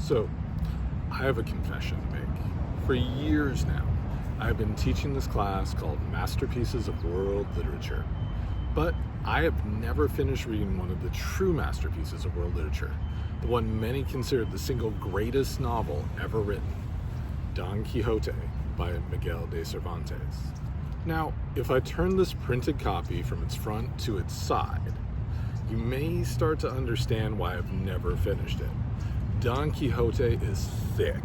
So, I have a confession to make. For years now, I've been teaching this class called Masterpieces of World Literature. But I have never finished reading one of the true masterpieces of world literature, the one many consider the single greatest novel ever written, Don Quixote by Miguel de Cervantes. Now, if I turn this printed copy from its front to its side, you may start to understand why I've never finished it. Don Quixote is thick.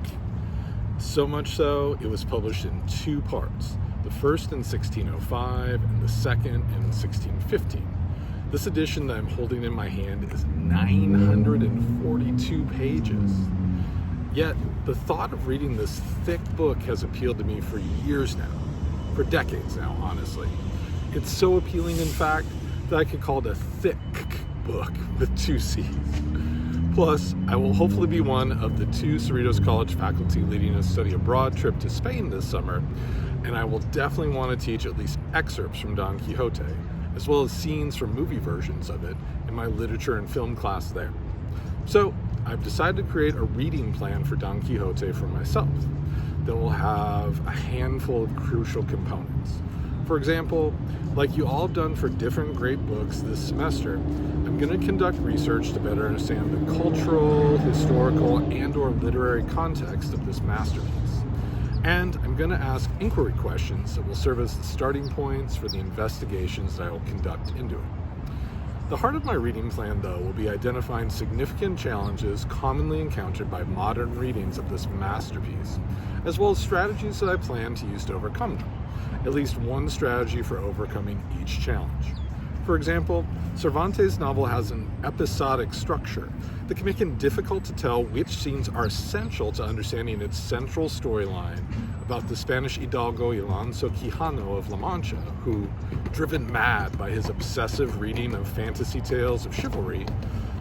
So much so, it was published in two parts, the first in 1605 and the second in 1615. This edition that I'm holding in my hand is 942 pages. Yet, the thought of reading this thick book has appealed to me for years now, for decades now, honestly. It's so appealing, in fact, that I could call it a thick book with two C's. Plus, I will hopefully be one of the two Cerritos College faculty leading a study abroad trip to Spain this summer, and I will definitely want to teach at least excerpts from Don Quixote, as well as scenes from movie versions of it in my literature and film class there. So, I've decided to create a reading plan for Don Quixote for myself that will have a handful of crucial components. For example, like you all have done for different great books this semester, I'm going to conduct research to better understand the cultural, historical, and/or literary context of this masterpiece. And I'm going to ask inquiry questions that will serve as the starting points for the investigations that I will conduct into it. The heart of my reading plan, though, will be identifying significant challenges commonly encountered by modern readings of this masterpiece, as well as strategies that I plan to use to overcome them. At least one strategy for overcoming each challenge. For example, Cervantes' novel has an episodic structure that can make it difficult to tell which scenes are essential to understanding its central storyline about the Spanish hidalgo Alonso Quijano of La Mancha, who, driven mad by his obsessive reading of fantasy tales of chivalry,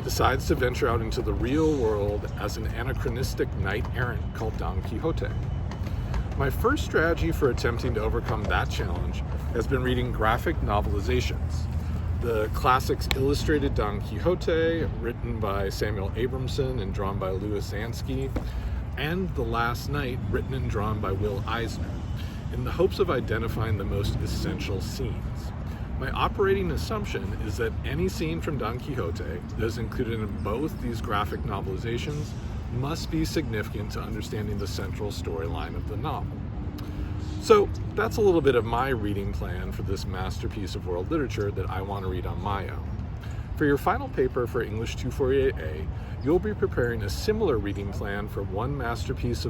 decides to venture out into the real world as an anachronistic knight-errant called Don Quixote. My first strategy for attempting to overcome that challenge has been reading graphic novelizations. The classics Illustrated Don Quixote, written by Samuel Abramson and drawn by Louis Zansky, and The Last Knight, written and drawn by Will Eisner, in the hopes of identifying the most essential scenes. My operating assumption is that any scene from Don Quixote that is included in both these graphic novelizations must be significant to understanding the central storyline of the novel. So that's a little bit of my reading plan for this masterpiece of world literature that I want to read on my own. For your final paper for English 248A, you'll be preparing a similar reading plan for one masterpiece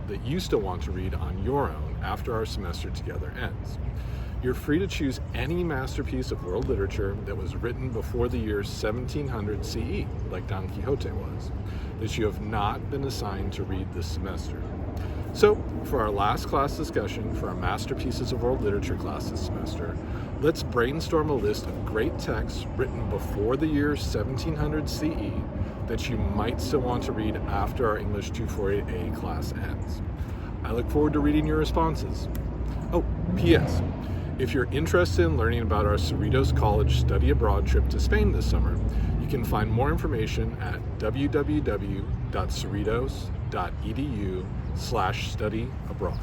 that you still want to read on your own after our semester together ends. You're free to choose any masterpiece of world literature that was written before the year 1700 CE, like Don Quixote was, that you have not been assigned to read this semester. So, for our last class discussion for our Masterpieces of World Literature class this semester, let's brainstorm a list of great texts written before the year 1700 CE that you might still want to read after our English 248A class ends. I look forward to reading your responses. Oh, P.S. If you're interested in learning about our Cerritos College study abroad trip to Spain this summer, you can find more information at www.cerritos.edu/studyabroad.